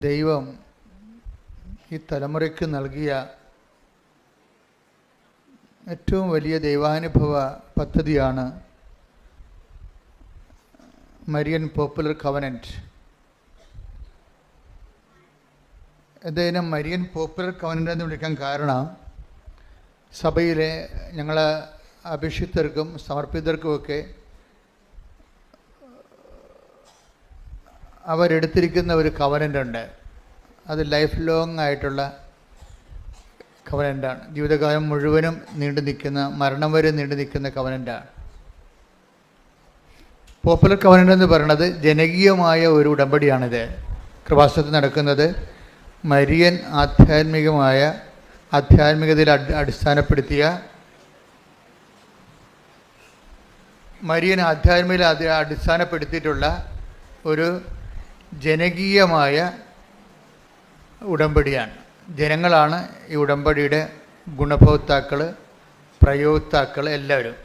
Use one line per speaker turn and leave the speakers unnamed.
ദൈവം ഈ തലമുറയ്ക്ക് നൽകിയ ഏറ്റവും വലിയ ദൈവാനുഭവ പദ്ധതിയാണ് മരിയൻ പോപ്പുലർ കവനൻറ്റ്. ഇതിനെ മരിയൻ പോപ്പുലർ കവനൻ്റ് എന്ന് വിളിക്കാൻ കാരണം സഭയിലെ ഞങ്ങളെ അഭിഷിക്തർക്കും സമർപ്പിതർക്കുമൊക്കെ അവരെടുത്തിരിക്കുന്ന ഒരു കവനൻ്റുണ്ട്. അത് ലൈഫ് ലോങ് ആയിട്ടുള്ള കവനൻ്റാണ്. ജീവിതകാലം മുഴുവനും നീണ്ടു നിൽക്കുന്ന, മരണം വരെ നീണ്ടു നിൽക്കുന്ന കവനൻ്റാണ്. പോപ്പുലർ കവനൻ്റ് എന്ന് പറയുന്നത് ജനകീയമായ ഒരു ഉടമ്പടിയാണിത്. കൃപാസനത്തിൽ നടക്കുന്നത് മരിയൻ ആധ്യാത്മികതയിൽ അടിസ്ഥാനപ്പെടുത്തിയ അടിസ്ഥാനപ്പെടുത്തിയിട്ടുള്ള ഒരു ജനകീയമായ ഉടമ്പടിയാണ്. ജനങ്ങളാണ് ഈ ഉടമ്പടിയുടെ ഗുണഭോക്താക്കൾ, പ്രയോക്താക്കൾ എല്ലാവരും.